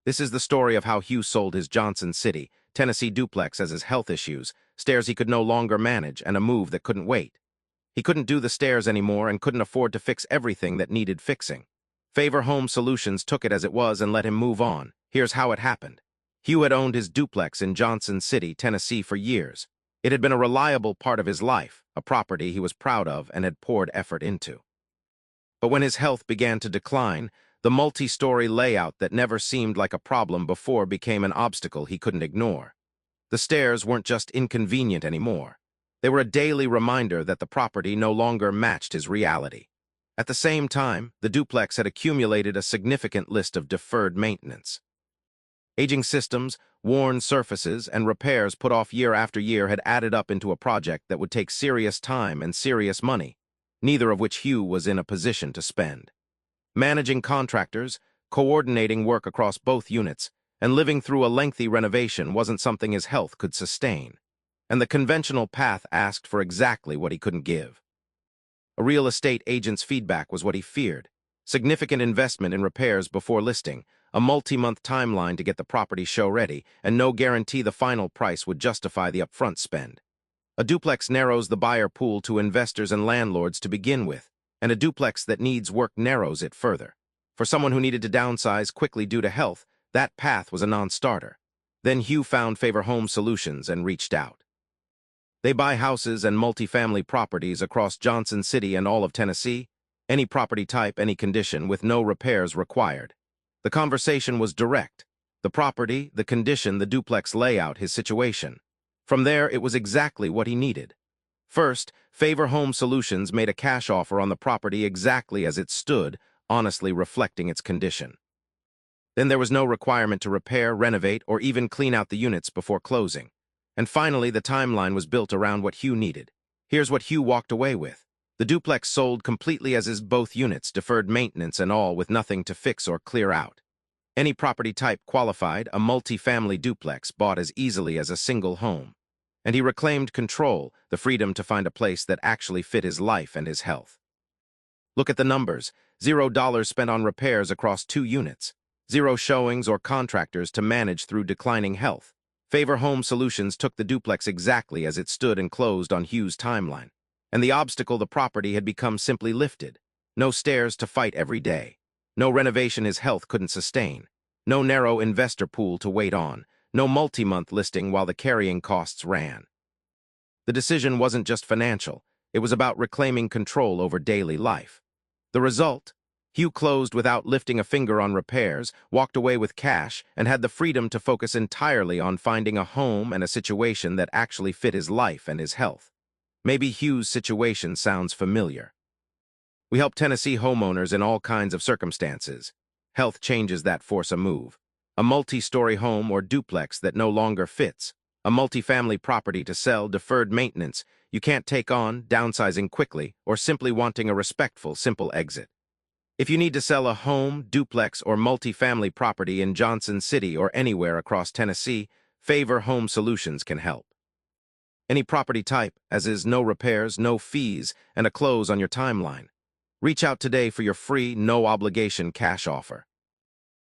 This is the story of how Hugh sold his Johnson City, Tennessee duplex as his health issues, stairs he could no longer manage, and a move that couldn't wait. He couldn't do the stairs anymore and couldn't afford to fix everything that needed fixing. Favor Home Solutions took it as it was and let him move on. Here's how it happened. Hugh had owned his duplex in Johnson City, Tennessee for years. It had been a reliable part of his life, a property he was proud of and had poured effort into. But when his health began to decline, the multi-story layout that never seemed like a problem before became an obstacle he couldn't ignore. The stairs weren't just inconvenient anymore. They were a daily reminder that the property no longer matched his reality. At the same time, the duplex had accumulated a significant list of deferred maintenance. Aging systems, worn surfaces, and repairs put off year after year had added up into a project that would take serious time and serious money, neither of which Hugh was in a position to spend. Managing contractors, coordinating work across both units, and living through a lengthy renovation wasn't something his health could sustain. And the conventional path asked for exactly what he couldn't give. A real estate agent's feedback was what he feared. Significant investment in repairs before listing, a multi-month timeline to get the property show-ready, and no guarantee the final price would justify the upfront spend. A duplex narrows the buyer pool to investors and landlords to begin with, and a duplex that needs work narrows it further. For someone who needed to downsize quickly due to health, that path was a non-starter. Then Hugh found Favor Home Solutions and reached out. They buy houses and multifamily properties across Johnson City and all of Tennessee, any property type, any condition, with no repairs required. The conversation was direct. The property, the condition, the duplex layout, his situation. From there, it was exactly what he needed. First, Favor Home Solutions made a cash offer on the property exactly as it stood, honestly reflecting its condition. Then there was no requirement to repair, renovate, or even clean out the units before closing. And finally, the timeline was built around what Hugh needed. Here's what Hugh walked away with. The duplex sold completely as is both units, deferred maintenance and all, with nothing to fix or clear out. Any property type qualified, a multi-family duplex bought as easily as a single home. And he reclaimed control, the freedom to find a place that actually fit his life and his health. Look at the numbers. $0 spent on repairs across 2 units. 0 showings or contractors to manage through declining health. Favor Home Solutions took the duplex exactly as it stood and closed on Hugh's timeline. And the obstacle, the property, had become simply lifted. No stairs to fight every day. No renovation his health couldn't sustain. No narrow investor pool to wait on. No multi-month listing while the carrying costs ran. The decision wasn't just financial. It was about reclaiming control over daily life. The result? Hugh closed without lifting a finger on repairs, walked away with cash, and had the freedom to focus entirely on finding a home and a situation that actually fit his life and his health. Maybe Hugh's situation sounds familiar. We help Tennessee homeowners in all kinds of circumstances. Health changes that force a move. A multi-story home or duplex that no longer fits. A multifamily property to sell, deferred maintenance you can't take on, downsizing quickly, or simply wanting a respectful, simple exit. If you need to sell a home, duplex, or multifamily property in Johnson City or anywhere across Tennessee, Favor Home Solutions can help. Any property type, as is no repairs, no fees, and a close on your timeline. Reach out today for your free, no-obligation cash offer.